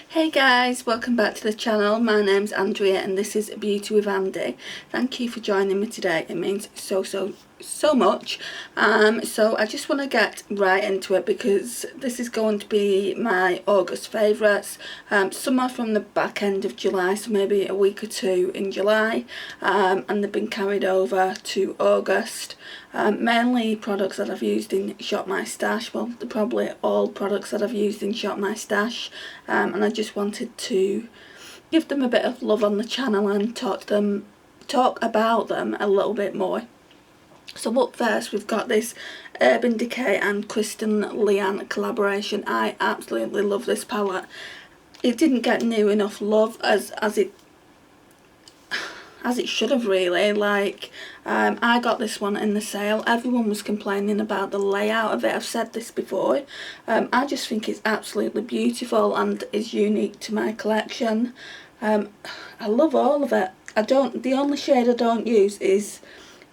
Hey guys, welcome back to the channel. My name's Andrea and this is Beauty with Andy. Thank you for joining me today. It means so much. So I just want to get right into it because this is going to be my August favourites. Some are from the back end of July, so maybe a week or two in July, and they've been carried over to August. Mainly products that I've used in Shop My Stash. Well, they're probably all products that I've used in Shop My Stash, and I just wanted to give them a bit of love on the channel and talk about them a little bit more. So up first we've got this Urban Decay and Kristen Leanne collaboration. I absolutely love this palette. It didn't get near enough love as it should have really. I got this one in the sale. Everyone was complaining about the layout of it. I've said this before. I just think it's absolutely beautiful and is unique to my collection. I love all of it. The only shade I don't use is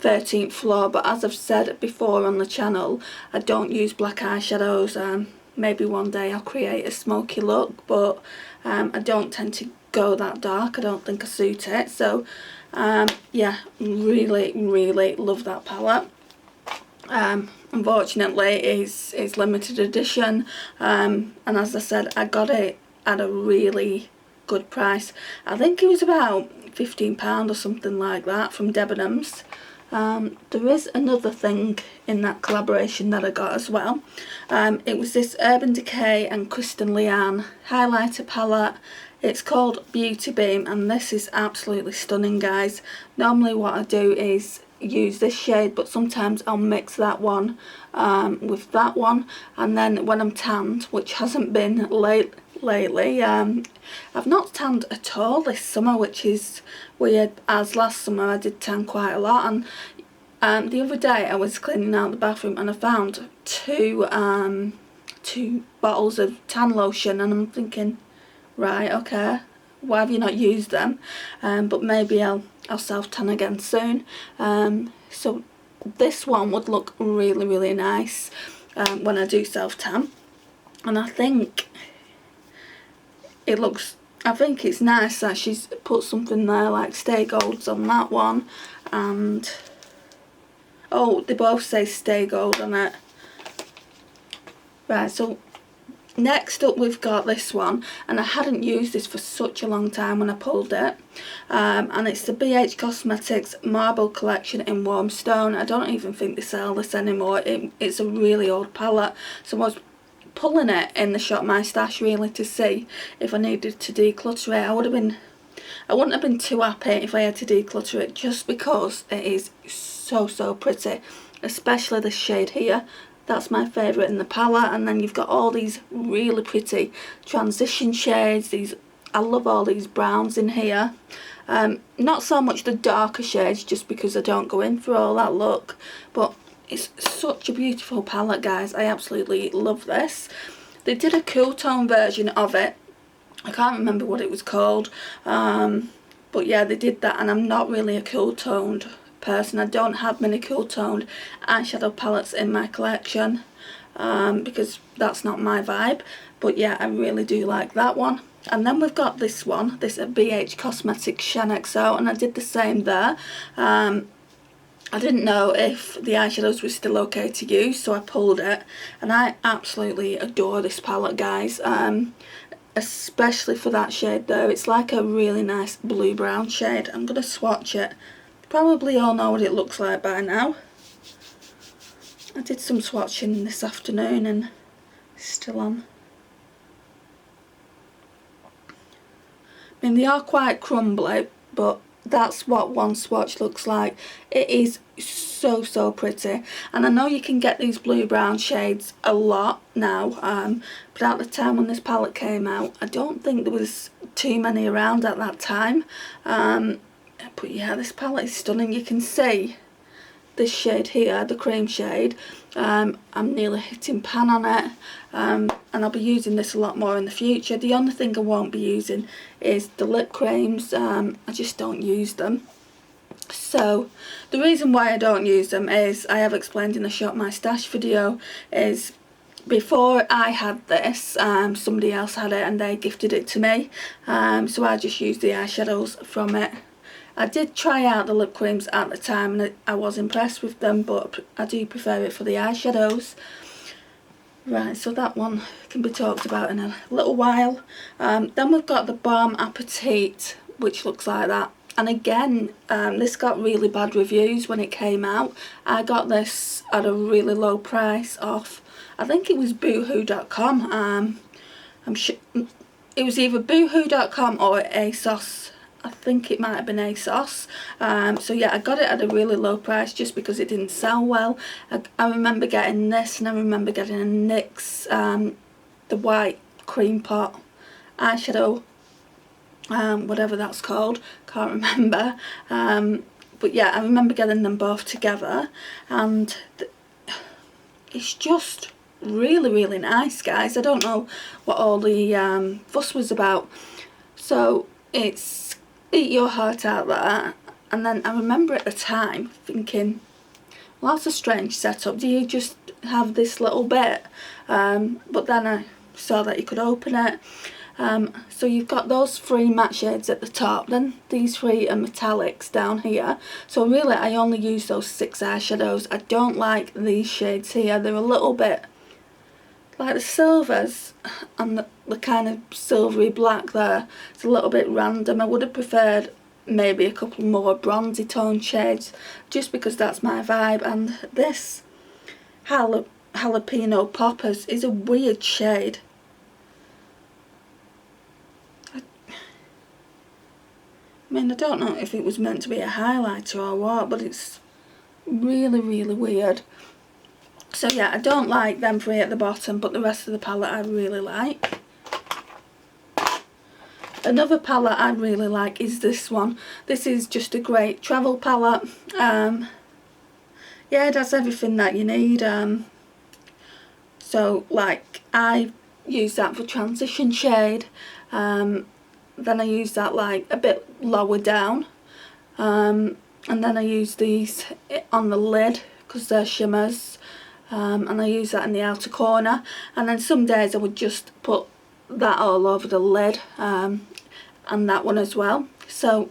13th Floor, but as I've said before on the channel, I don't use black eyeshadows. Maybe one day I'll create a smoky look, but I don't tend to go that dark. I don't think I suit it. So yeah, really love that palette. Unfortunately it's limited edition, and as I said, I got it at a really good price. I think it was about £15 or something like that from Debenhams. There is another thing in that collaboration that I got as well. It was this Urban Decay and Kristen Leanne highlighter palette. It's called Beauty Beam and this is absolutely stunning, guys. Normally what I do is use this shade, but sometimes I'll mix that one with that one, and then when I'm tanned, which hasn't been lately, I've not tanned at all this summer, which is weird, as last summer I did tan quite a lot. And the other day I was cleaning out the bathroom and I found two bottles of tan lotion, and I'm thinking, right, okay, why have you not used them? But maybe I'll self tan again soon. So this one would look really nice when I do self tan, and I think it's nice that she's put something there like Stay Golds on that one, and oh, they both say Stay Gold on it. Right, so next up we've got this one, and I hadn't used this for such a long time when I pulled it, and it's the BH Cosmetics Marble Collection in Warm Stone. I don't even think they sell this anymore. It's a really old palette, so I was pulling it in the Shop My Stash really to see if I needed to declutter it. I wouldn't have been too happy if I had to declutter it, just because it is so pretty, especially this shade here. That's my favourite in the palette, and then you've got all these really pretty transition shades. I love all these browns in here. Not so much the darker shades, just because I don't go in for all that look, but it's such a beautiful palette, guys. I absolutely love this. They did a cool tone version of it. I can't remember what it was called, but yeah, they did that, and I'm not really a cool toned person. I don't have many cool toned eyeshadow palettes in my collection, because that's not my vibe. But yeah, I really do like that one. And then we've got this one, this BH Cosmetics Shine-XO, and I did the same there. I didn't know if the eyeshadows were still okay to use, so I pulled it, and I absolutely adore this palette, guys. Especially for that shade there. It's like a really nice blue brown shade. I'm going to swatch it. Probably all know what it looks like by now. I did some swatching this afternoon and still on. I mean, they are quite crumbly, but that's what one swatch looks like. It is so pretty, and I know you can get these blue brown shades a lot now, but at the time when this palette came out, I don't think there was too many around at that time. But yeah, this palette is stunning. You can see this shade here, the cream shade. I'm nearly hitting pan on it, and I'll be using this a lot more in the future. The only thing I won't be using is the lip creams. I just don't use them. So the reason why I don't use them is, I have explained in the Shop My Stash video, is before I had this, somebody else had it and they gifted it to me, so I just used the eyeshadows from it. I did try out the lip creams at the time and I was impressed with them, but I do prefer it for the eyeshadows. Right, so that one can be talked about in a little while. Then we've got the Balm Appetit, which looks like that. And again, this got really bad reviews when it came out. I got this at a really low price off, I think it was boohoo.com. I'm sure it was either boohoo.com or ASOS. I think it might have been ASOS. So yeah, I got it at a really low price just because it didn't sell well. I remember getting this, and I remember getting a NYX, the white cream pot eyeshadow, whatever that's called, can't remember. But yeah, I remember getting them both together, and it's just really nice, guys. I don't know what all the fuss was about. So it's Eat Your Heart Out there, and then I remember at the time thinking, well, that's a strange setup. Do you just have this little bit? But then I saw that you could open it. So you've got those 3 matte shades at the top, then these 3 are metallics down here. So really I only use those 6 eyeshadows. I don't like these shades here. They're a little bit like the silvers and the kind of silvery black there. It's a little bit random. I would have preferred maybe a couple more bronzy tone shades, just because that's my vibe. And this Jalapeno Poppers is a weird shade. I mean, I don't know if it was meant to be a highlighter or what, but it's really weird. So yeah, I don't like them 3 at the bottom, but the rest of the palette I really like. Another palette I really like is this one. This is just a great travel palette. Yeah, it has everything that you need. So like I use that for transition shade. Then I use that like a bit lower down. And then I use these on the lid because they're shimmers. And I use that in the outer corner, and then some days I would just put that all over the lid, and that one as well. So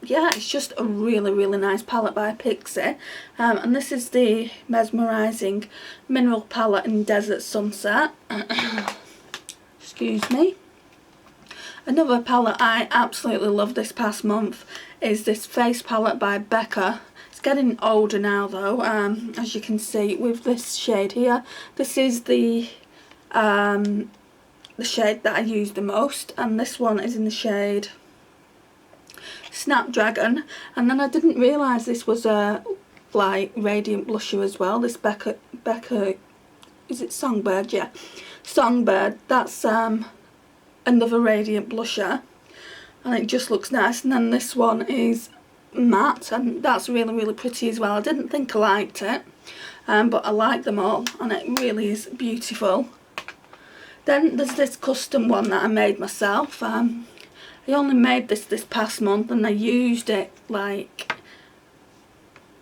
yeah, it's just a really nice palette by Pixi, and this is the Mesmerising Mineral Palette in Desert Sunset. Excuse me. Another palette I absolutely love this past month is this face palette by Becca. Getting older now though, as you can see with this shade here. This is the shade that I use the most, and this one is in the shade Snapdragon. And then I didn't realise this was a like radiant blusher as well. This Becca, is it Songbird? Yeah, Songbird. That's another radiant blusher, and it just looks nice. And then this one is matte, and that's really pretty as well. I didn't think I liked it, but I like them all, and it really is beautiful. Then there's this custom one that I made myself. I only made this past month, and I used it like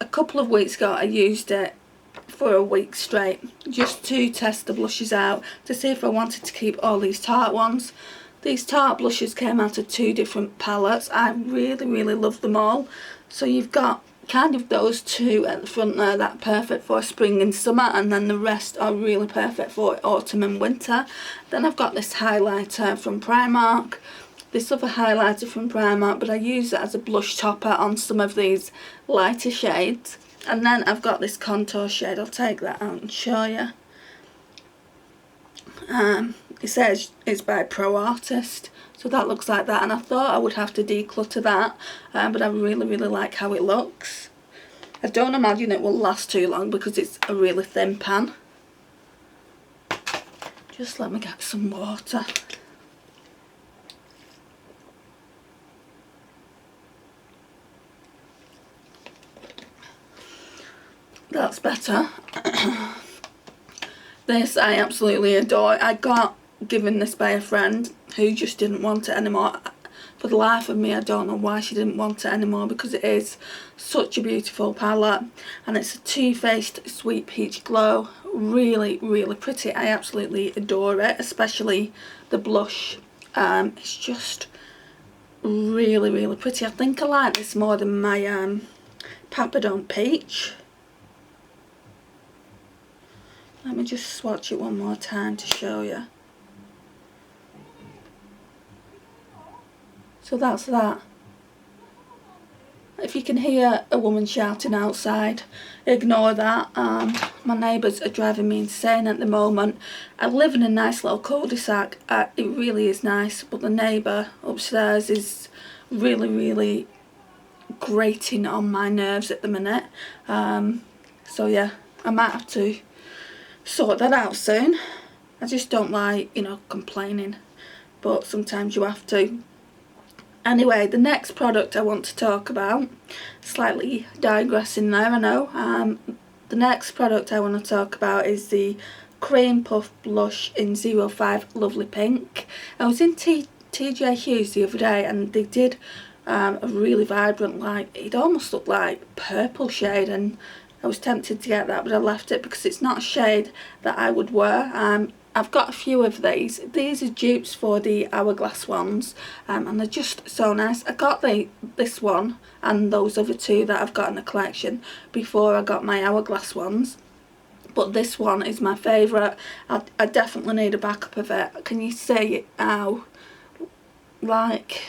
a couple of weeks ago. I used it for a week straight just to test the blushes out to see if I wanted to keep all these Tarte ones. These Tarte blushes came out of 2 different palettes. I really love them all. So you've got kind of those 2 at the front there that are perfect for spring and summer, and then the rest are really perfect for autumn and winter. Then I've got this highlighter from Primark, this other highlighter from Primark, but I use it as a blush topper on some of these lighter shades. And then I've got this contour shade. I'll take that out and show you. It says it's by Pro Artist, so that looks like that, and I thought I would have to declutter that, but I really like how it looks. I don't imagine it will last too long because it's a really thin pan. Just let me get some water. That's better. This I absolutely adore. I got given this by a friend who just didn't want it anymore. for the life of me, I don't know why she didn't want it anymore, because it is such a beautiful palette. And it's a Too Faced Sweet Peach Glow. Really, really pretty. I absolutely adore it, especially the blush. It's just really, really pretty. I think I like this more than my Papadon Peach. Let me just swatch it one more time to show you. So that's that. If you can hear a woman shouting outside, ignore that. My neighbours are driving me insane at the moment. I live in a nice little cul-de-sac. It really is nice, but the neighbour upstairs is really, really grating on my nerves at the minute. So yeah, I might have to sort that out soon. I just don't like, you know, complaining, but sometimes you have to. Anyway, the next product I want to talk about, slightly digressing there, I know. The next product I want to talk about is the Cream Puff Blush in 05 Lovely Pink. I was in TJ Hughes the other day, and they did a really vibrant, like, it almost looked like purple shade, and I was tempted to get that, but I left it because it's not a shade that I would wear. I've got a few of these. These are dupes for the Hourglass ones, and they're just so nice. I got this one and those other two that I've got in the collection before I got my Hourglass ones, but this one is my favourite. I definitely need a backup of it. Can you see how, like,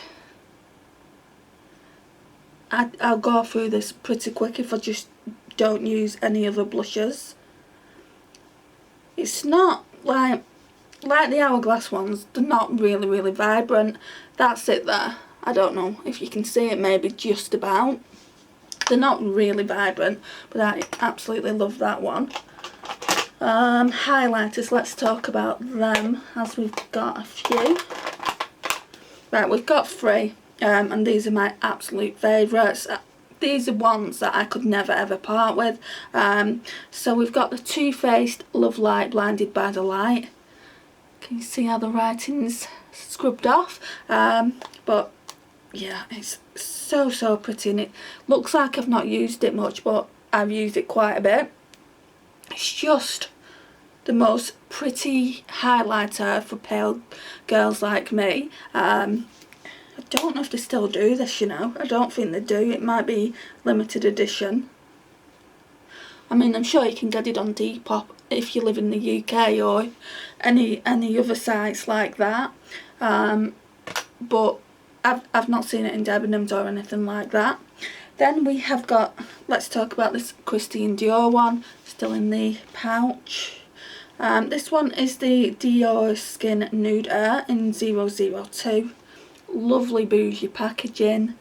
I'll go through this pretty quick if I just don't use any other blushes. It's not like the Hourglass ones, they're not really, really vibrant. That's it there. I don't know if you can see it, maybe just about. They're not really vibrant, but I absolutely love that one. Highlighters, let's talk about them, as we've got a few. Right, we've got 3, and these are my absolute favourites. These are ones that I could never ever part with. So we've got the Too Faced Love Light Blinded by the Light. Can you see how the writing's scrubbed off? But yeah, it's so pretty, and it looks like I've not used it much, but I've used it quite a bit. It's just the most pretty highlighter for pale girls like me. I don't know if they still do this, you know. I don't think they do. It might be limited edition. I mean, I'm sure you can get it on Depop if you live in the UK or any other sites like that. But I've not seen it in Debenhams or anything like that. Then we have got, let's talk about this Christian Dior one, still in the pouch. This one is the Dior Skin Nude Air in 002. Lovely bougie packaging,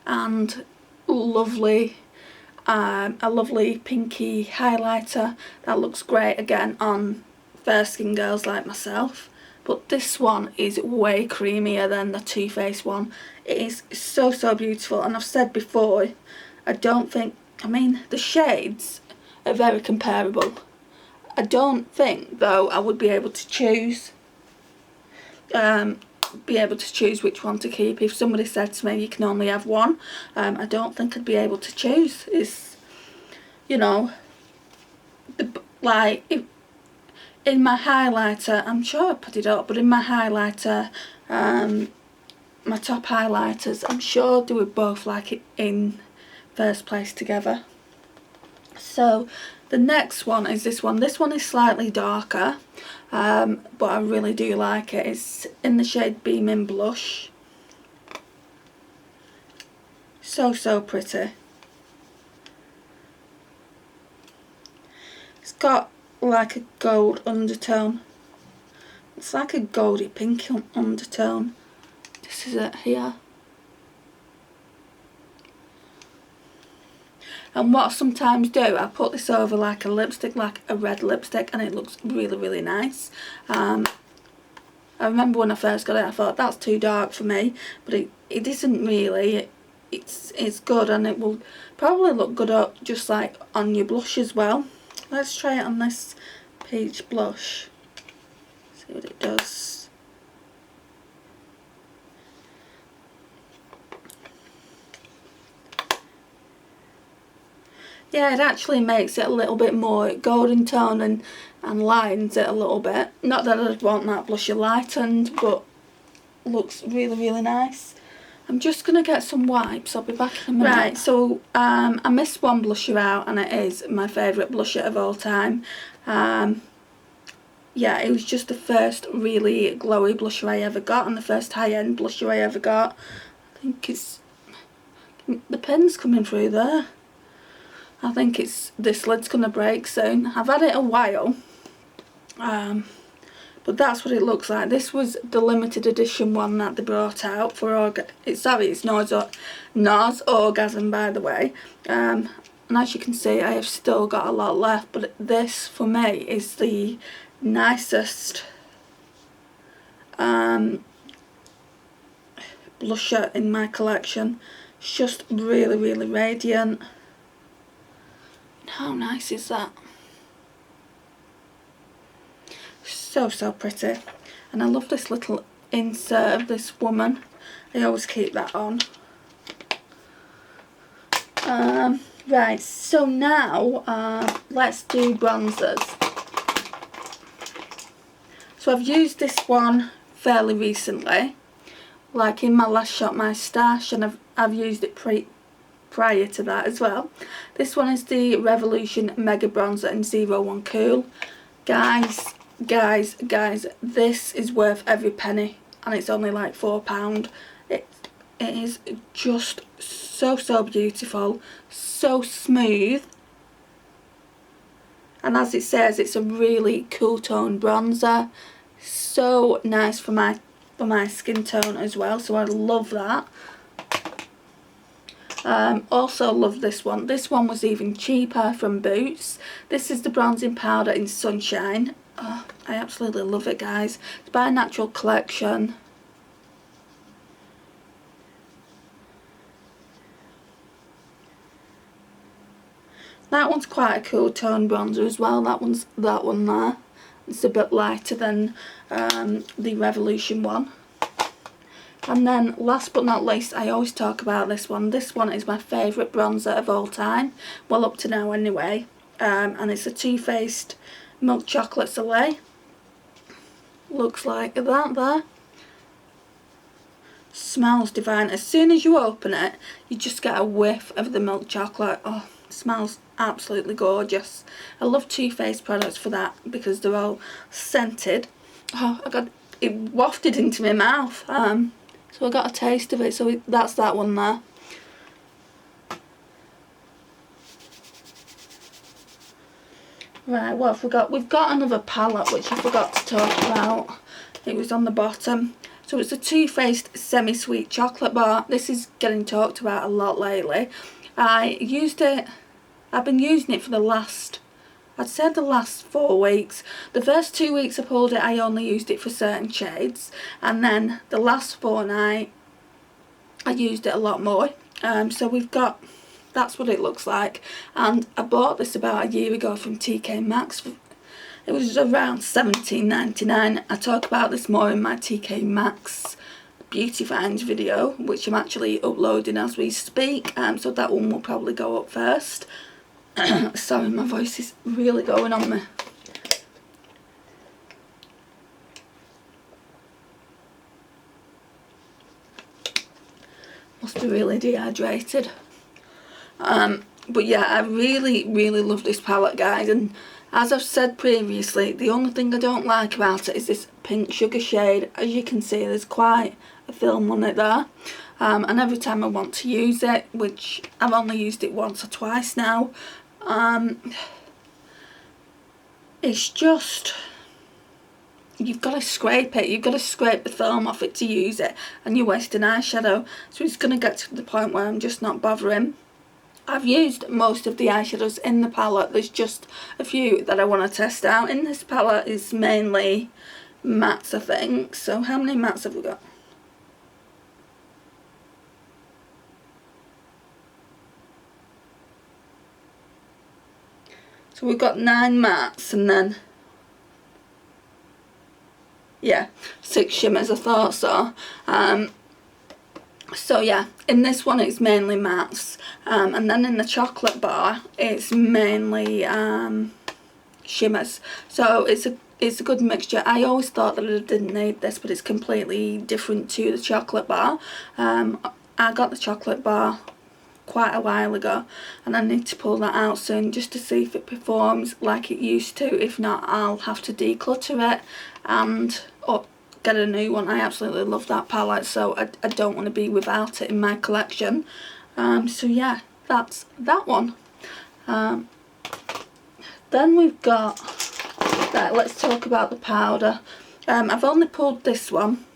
and lovely, a lovely pinky highlighter that looks great again on fair skin girls like myself. But this one is way creamier than the Too Faced one. It is so beautiful, and I've said before, I don't think, I mean, the shades are very comparable. I don't think though I would be able to choose which one to keep. If somebody said to me you can only have one, I don't think I'd be able to choose. It's, you know, like, in my highlighter, I'm sure I put it up, but in my highlighter, my top highlighters, I'm sure they would both like it in first place together. So the next one is this one. This one is slightly darker, but I really do like it. It's in the shade Beaming Blush. So pretty. It's got like a gold undertone. It's like a goldy pink undertone. This is it here. And what I sometimes do, I put this over like a lipstick, like a red lipstick, and it looks really nice. I remember when I first got it, I thought that's too dark for me, but it isn't really. It's good, and it will probably look good up just like on your blush as well. Let's try it on this peach blush. See what it does. Yeah, it actually makes it a little bit more golden tone and lightens it a little bit. Not that I'd want that blusher lightened, but looks really, really nice. I'm just going to get some wipes, I'll be back in a minute. Right, so I missed one blusher out, and it is my favourite blusher of all time. Yeah, it was just the first really glowy blusher I ever got, and the first high-end blusher I ever got. I think it's... the pen's coming through there. I think it's... this lid's going to break soon. I've had it a while. But that's what it looks like. This was the limited edition one that they brought out for it's NARS Orgasm, by the way. And as you can see, I have still got a lot left, but this for me is the nicest blusher in my collection. It's just really, really radiant. How nice is that? So pretty. And I love this little insert of this woman. I always keep that on. Right, so now let's do bronzers. So I've used this one fairly recently, like in my last shop, my stash, and I've used it prior to that as well. This one is the Revolution Mega Bronzer in 01 Cool. Guys, this is worth every penny, and it's only like £4. It is just so beautiful, so smooth, and as it says, it's a really cool tone bronzer, so nice for my skin tone as well, so I love that. Also love this one. This one was even cheaper from Boots. This is the bronzing powder in Sunshine. Oh, I absolutely love it, guys. It's by Natural Collection. That one's quite a cool tone bronzer as well. That one there. It's a bit lighter than the Revolution one. And then last but not least, I always talk about this one. This one is my favourite bronzer of all time. Well, up to now anyway. And it's a Too Faced Milk Chocolate Soleil. Looks like that there. Smells divine. As soon as you open it, you just get a whiff of the milk chocolate. Oh, it smells absolutely gorgeous. I love Too Faced products for that, because they're all scented. Oh, it wafted into my mouth. So I got a taste of it, so that's that one there. Right, what have we got? We've got another palette which I forgot to talk about. It was on the bottom. So it's a Too Faced Semi-Sweet Chocolate Bar. This is getting talked about a lot lately. I've been using it for the last, I'd say the last 4 weeks. The first 2 weeks I pulled it, I only used it for certain shades, and then the last fortnight I used it a lot more. So we've got, that's what it looks like, and I bought this about a year ago from TK Maxx. It was around $17.99. I talk about this more in my TK Maxx Beauty Finds video, which I'm actually uploading as we speak, so that one will probably go up first. Sorry, my voice is really going on me. Must be really dehydrated. But yeah, I really love this palette, guys, and as I've said previously, the only thing I don't like about it is this pink sugar shade. As you can see, there's quite a film on it there, and every time I want to use it, which I've only used it once or twice now, it's just, you've got to scrape it, you've got to scrape the film off it to use it, and you're wasting eyeshadow. So it's going to get to the point where I'm just not bothering. I've used most of the eyeshadows in the palette. There's just a few that I want to test out. In this palette is mainly mattes, I think. So how many mattes have we got? So we've got 9 mattes, and then, yeah, 6 shimmers, I thought so. So yeah, in this one it's mainly mattes, and then in the chocolate bar it's mainly shimmers. So it's a good mixture. I always thought that I didn't need this, but it's completely different to the chocolate bar. I got the chocolate bar quite a while ago, and I need to pull that out soon just to see if it performs like it used to. If not, I'll have to declutter it and get a new one. I absolutely love that palette, so I don't want to be without it in my collection. So yeah, that's that one. Then we've got, right, let's talk about the powder. I've only pulled this one.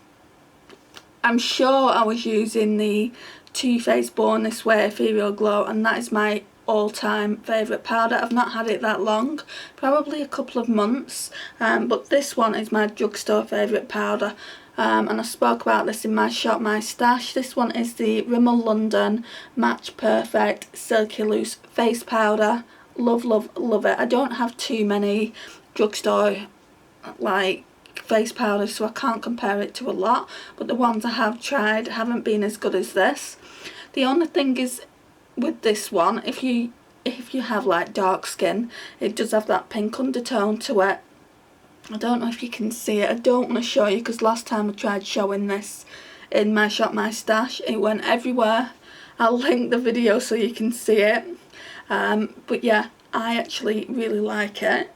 I'm sure I was using the Too Faced Born This Way Ethereal Glow, and that is my all-time favourite powder. I've not had it that long, probably a couple of months, but this one is my drugstore favourite powder. And I spoke about this in my shop, my stash. This one is the Rimmel London Match Perfect Silky Loose Face Powder. Love, love, love it. I don't have too many drugstore like face powders, so I can't compare it to a lot, but the ones I have tried haven't been as good as this. The only thing is with this one, if you have like dark skin, it does have that pink undertone to it. I don't know if you can see it. I don't want to show you because last time I tried showing this in my shop, my stash, it went everywhere. I'll link the video so you can see it. But yeah, I actually really like it.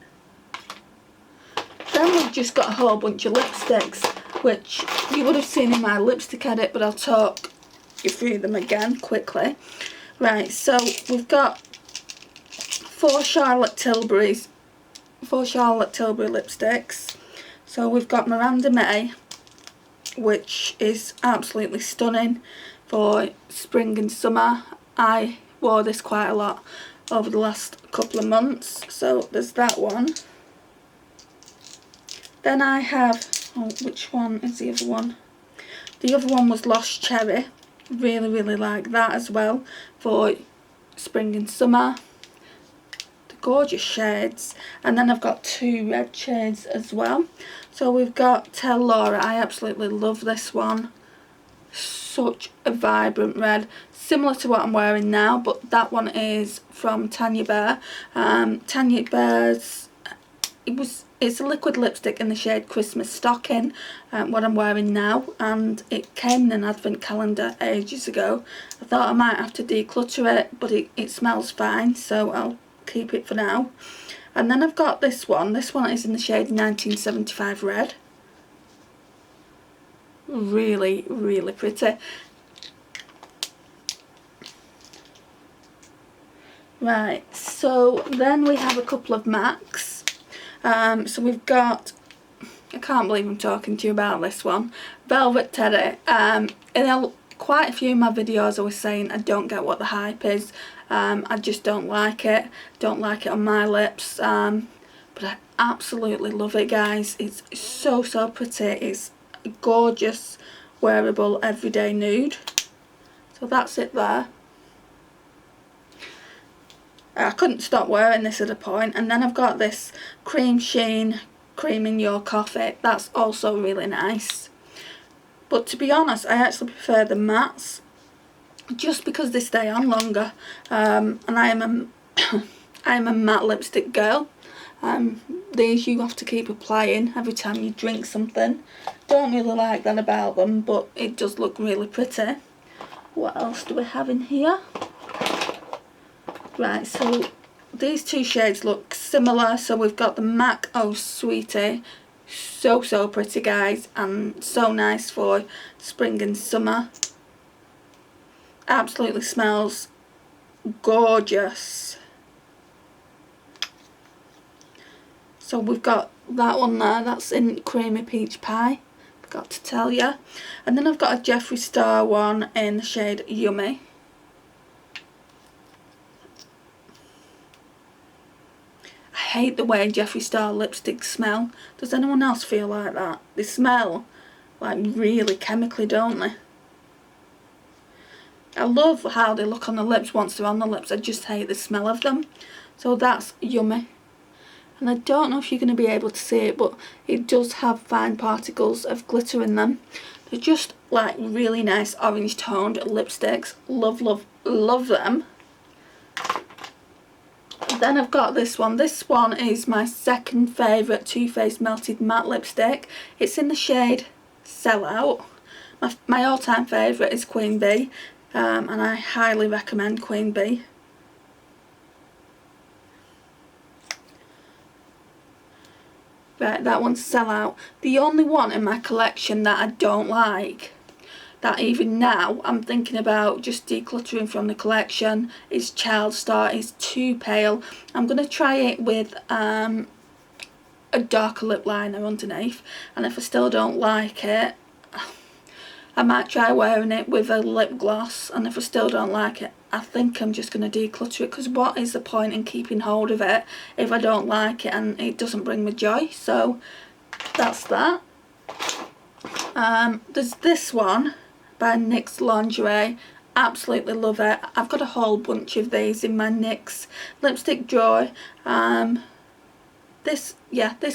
Then we've just got a whole bunch of lipsticks, which you would have seen in my lipstick edit, but I'll talk you through them again quickly. Right, so we've got four Charlotte Tilbury lipsticks. So we've got Miranda May, which is absolutely stunning for spring and summer. I wore this quite a lot over the last couple of months, so there's that one. Then I have, which one is the other one? The other one was Lost Cherry. Really, really like that as well for spring and summer. The gorgeous shades. And then I've got two red shades as well. So we've got Tell Laura. I absolutely love this one. Such a vibrant red. Similar to what I'm wearing now, but that one is from Tanya Bear. Tanya Bear's, it's a liquid lipstick in the shade Christmas Stocking, what I'm wearing now, and it came in an advent calendar ages ago. I thought I might have to declutter it, but it smells fine, so I'll keep it for now. And then I've got this one. This one is in the shade 1975 Red. Really, really pretty. Right, so then we have a couple of MACs. So we've got, I can't believe I'm talking to you about this one, Velvet Teddy. In quite a few of my videos I was saying I don't get what the hype is. I just don't like it on my lips, but I absolutely love it, guys. It's so, so pretty. It's a gorgeous wearable everyday nude. So that's it there. I couldn't stop wearing this at a point. And then I've got this Cream Sheen Cream in Your Coffee. That's also really nice. But to be honest, I actually prefer the mattes just because they stay on longer. And I am a matte lipstick girl. These you have to keep applying every time you drink something. Don't really like that about them, but it does look really pretty. What else do we have in here? Right, so these two shades look similar. So we've got the MAC Oh Sweetie. So, so pretty, guys, and so nice for spring and summer. Absolutely smells gorgeous. So we've got that one there. That's in Creamy Peach Pie. Forgot to tell you. And then I've got a Jeffree Star one in the shade Yummy. I hate the way Jeffree Star lipsticks smell. Does anyone else feel like that? They smell like really chemically, don't they? I love how they look on the lips once they're on the lips. I just hate the smell of them. So that's Yummy. And I don't know if you're going to be able to see it, but it does have fine particles of glitter in them. They're just like really nice orange toned lipsticks. Love, love, love them. Then I've got this one. This one is my second favourite Too Faced Melted Matte lipstick. It's in the shade Sellout. My all-time favourite is Queen Bee, and I highly recommend Queen Bee. Right, that one's Sellout. The only one in my collection that I don't like, that even now I'm thinking about just decluttering from the collection, is Child Star. It's too pale. I'm going to try it with a darker lip liner underneath, and if I still don't like it, I might try wearing it with a lip gloss, and if I still don't like it, I think I'm just going to declutter it, because what is the point in keeping hold of it if I don't like it and it doesn't bring me joy? So that's that. There's this one by NYX Lingerie. Absolutely love it. I've got a whole bunch of these in my NYX lipstick drawer. This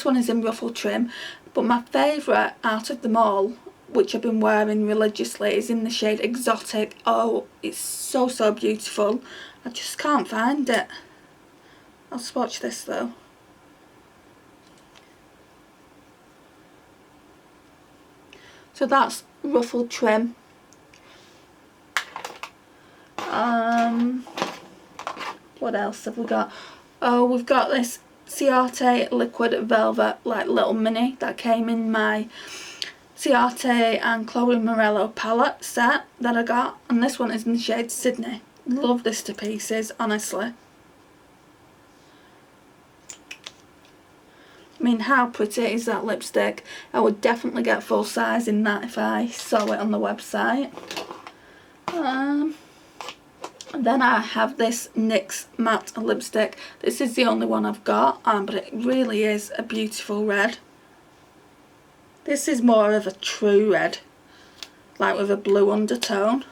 one is in ruffle trim, but my favourite out of them all, which I've been wearing religiously, is in the shade Exotic. Oh, it's so, so beautiful. I just can't find it. I'll swatch this though. So that's ruffled trim. What else have we got? Oh, we've got this Ciate Liquid Velvet, like little mini, that came in my Ciate and Chloe Morello palette set that I got, and this one is in the shade Sydney. Love this to pieces, honestly. I mean, how pretty is that lipstick? I would definitely get full size in that if I saw it on the website. Then I have this NYX matte lipstick. This is the only one I've got, but it really is a beautiful red. This is more of a true red, like with a blue undertone.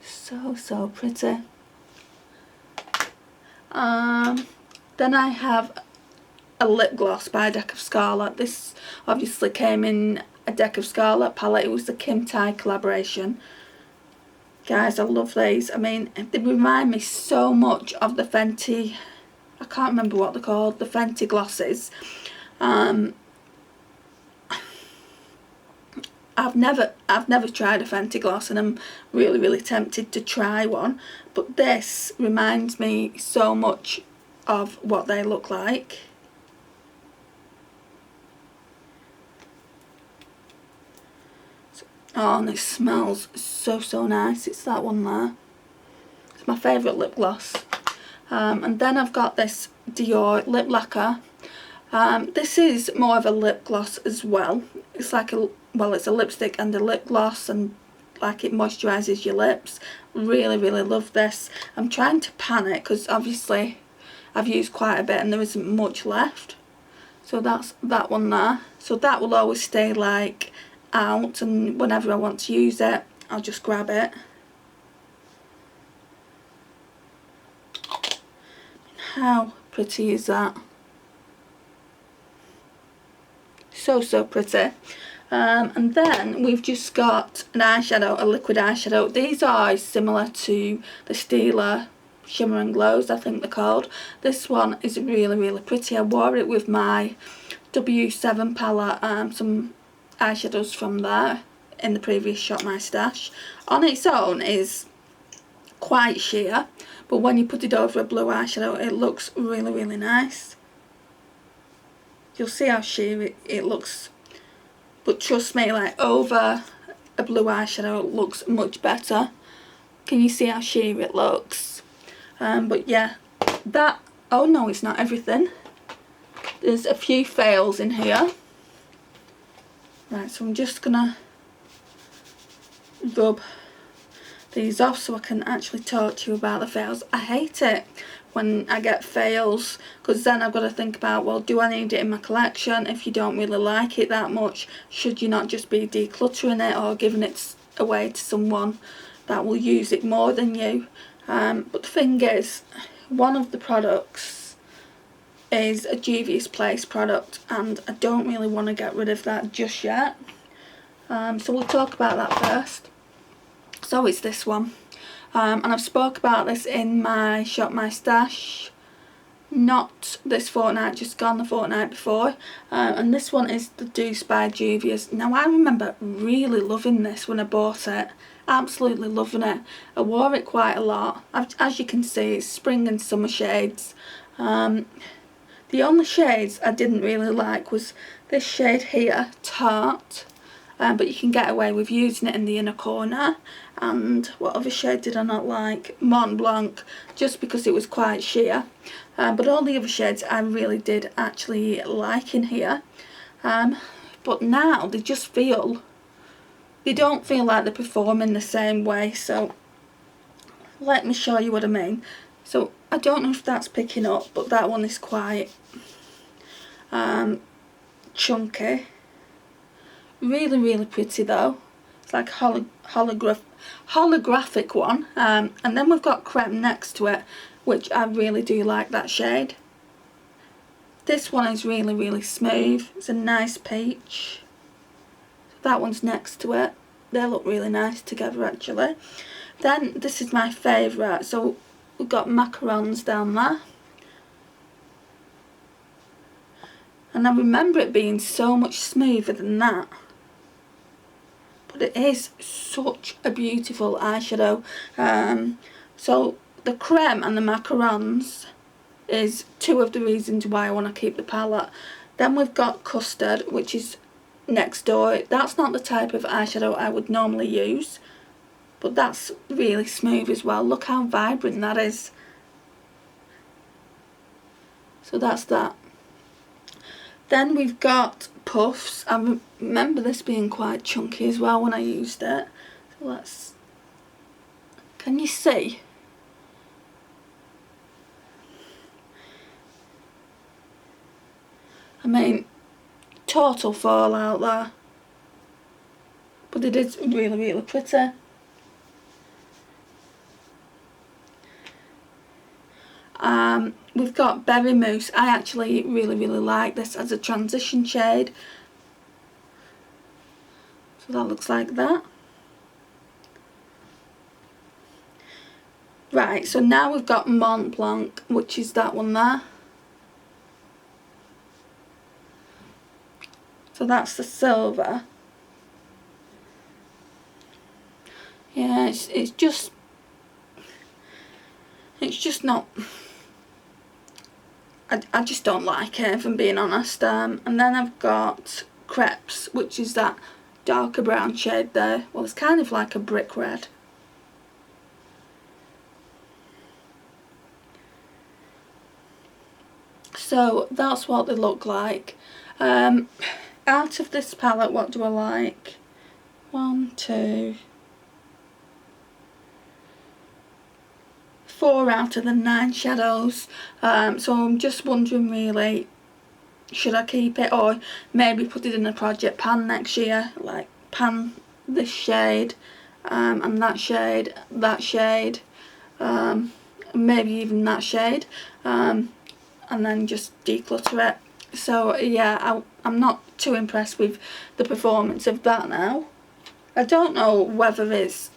So, so pretty. Then I have a lip gloss by Deck of Scarlet. This obviously came in a Deck of Scarlet palette. It was the Kim Tai collaboration. Guys, I love these. I mean, they remind me so much of the Fenty, I can't remember what they're called, the Fenty glosses. I've never tried a Fenty gloss, and I'm really, really tempted to try one. But this reminds me so much of what they look like. Oh, and it smells so, so nice. It's that one there. It's my favourite lip gloss. And then I've got this Dior lip lacquer. This is more of a lip gloss as well. It's like it's a lipstick and a lip gloss, and like it moisturises your lips. Really, really love this. I'm trying to pan it because obviously I've used quite a bit and there isn't much left. So that's that one there. So that will always stay like out, and whenever I want to use it, I'll just grab it. How pretty is that? So, so pretty. And then we've just got an eyeshadow, a liquid eyeshadow. These are similar to the Stila Shimmer and Glows, I think they're called. This one is really, really pretty. I wore it with my W7 palette, some eyeshadows from there in the previous Shop My Stash. On its own is quite sheer, but when you put it over a blue eyeshadow, it looks really, really nice. You'll see how sheer it looks, but trust me, like over a blue eyeshadow it looks much better. Can you see how sheer it looks? But yeah, that, oh no, it's not everything. There's a few fails in here. Right, so I'm just gonna rub these off so I can actually talk to you about the fails. I hate it when I get fails, because then I've got to think about, well, do I need it in my collection? If you don't really like it that much, should you not just be decluttering it or giving it away to someone that will use it more than you? But the thing is, one of the products is a Juvia's Place product, and I don't really want to get rid of that just yet. So we'll talk about that first. So it's this one, and I've spoke about this in my Shop My Stash, not this fortnight, just gone the fortnight before, and this one is the Douce by Juvia's. Now I remember really loving this when I bought it, absolutely loving it. I wore it quite a lot. As you can see, it's spring and summer shades. The only shades I didn't really like was this shade here, Tart, but you can get away with using it in the inner corner. And what other shade did I not like? Mont Blanc, just because it was quite sheer. But all the other shades I really did actually like in here. But now they just feel, they don't feel like they're performing the same way. So let me show you what I mean. So I don't know if that's picking up, but that one is quite chunky. Really, really pretty though. It's like a holographic one. And then we've got Creme next to it, which I really do like that shade. This one is really, really smooth. It's a nice peach. That one's next to it. They look really nice together actually. Then this is my favourite. So we've got Macarons down there. And I remember it being so much smoother than that. But it is such a beautiful eyeshadow. So the Creme and the Macarons is two of the reasons why I want to keep the palette. Then we've got Custard, which is next door. That's not the type of eyeshadow I would normally use, but that's really smooth as well. Look how vibrant that is. So that's that. Then we've got Puffs. I remember this being quite chunky as well when I used it. So let's, can you see? I mean, total fallout there. But it is really, really pretty. We've got Berry Mousse. I actually really, really like this as a transition shade. So that looks like that. Right, so now we've got Mont Blanc, which is that one there. So that's the silver. Yeah, it's just not, I just don't like it, if I'm being honest. And then I've got Crepes, which is that darker brown shade there. Well, it's kind of like a brick red. So that's what they look like. Out of this palette, what do I like? 1, 2, 4 out of the 9 shadows. So I'm just wondering really, should I keep it or maybe put it in a project pan next year, like pan this shade and that shade, maybe even that shade, and then just declutter it. So yeah, I'm not too impressed with the performance of that now. I don't know whether it's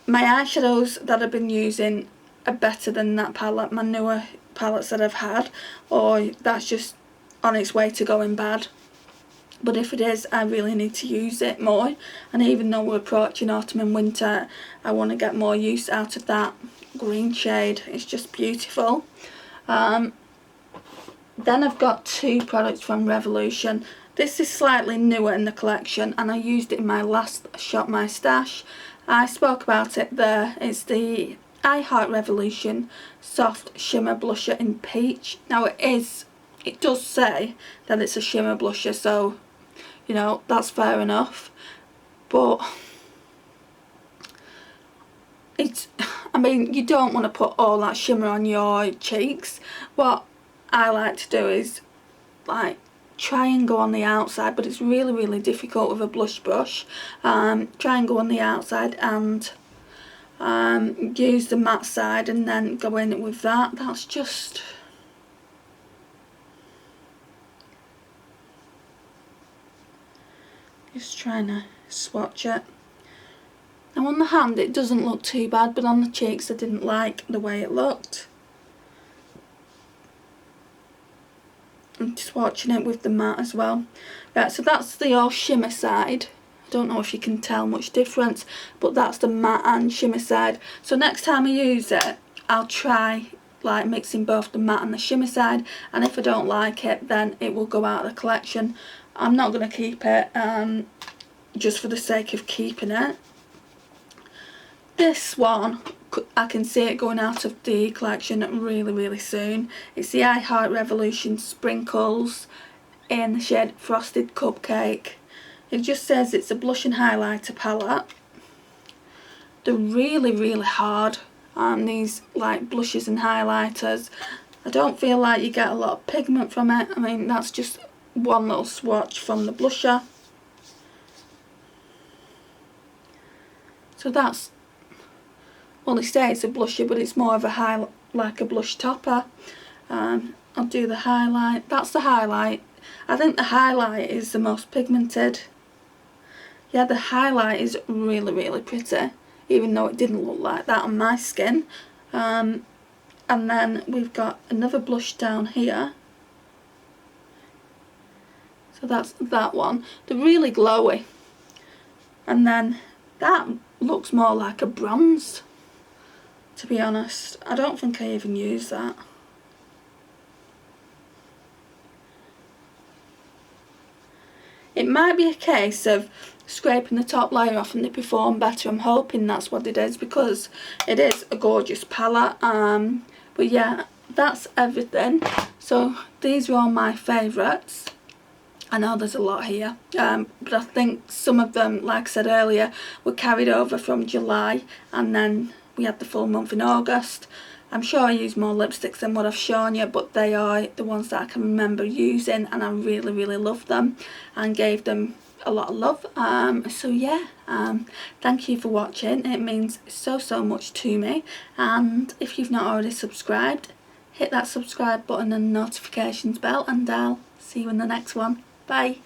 my eyeshadows that I've been using are better than that palette, my newer palettes that I've had, or that's just on its way to going bad. But if it is, I really need to use it more, and even though we're approaching autumn and winter, I want to get more use out of that green shade. It's just beautiful. Then I've got 2 products from Revolution. This is slightly newer in the collection and I used it in my last Shop My Stash. I spoke about it there. It's the I Heart Revolution Soft Shimmer Blusher in Peach. Now it does say that it's a shimmer blusher, so you know, that's fair enough. But it's, I mean, you don't want to put all that shimmer on your cheeks. What I like to do is like try and go on the outside, but it's really, really difficult with a blush brush. Try and go on the outside and use the matte side and then go in with that. That's just, Just trying to swatch it. Now on the hand it doesn't look too bad, but on the cheeks I didn't like the way it looked. I'm swatching it with the matte as well. Right, so that's the all shimmer side. I don't know if you can tell much difference, but that's the matte and shimmer side. So next time I use it, I'll try like mixing both the matte and the shimmer side, and if I don't like it, then it will go out of the collection. I'm not going to keep it just for the sake of keeping it. This one, I can see it going out of the collection really soon. It's the I Heart Revolution Sprinkles in the shade Frosted Cupcake. It just says it's a blush and highlighter palette. They're really hard, these like blushes and highlighters. I don't feel like you get a lot of pigment from it. I mean, that's just one little swatch from the blusher. So that's, well, they say it's a blusher, but it's more of a like a blush topper. I'll do the highlight. That's the highlight. I think the highlight is the most pigmented. Yeah, the highlight is really pretty, even though it didn't look like that on my skin. And then we've got another blush down here. So that's that one. They're really glowy. And then that looks more like a bronze, to be honest. I don't think I even use that. It might be a case of scraping the top layer off and they perform better. I'm hoping that's what it is, because it is a gorgeous palette. But yeah, that's everything. So these are all my favourites. I know there's a lot here, but I think some of them, like I said earlier, were carried over from July, and then we had the full month in August. I'm sure I used more lipsticks than what I've shown you, but they are the ones that I can remember using, and I really love them and gave them a lot of love. So yeah, thank you for watching. It means so much to me, and if you've not already subscribed, hit that subscribe button and notifications bell, and I'll see you in the next one. Bye.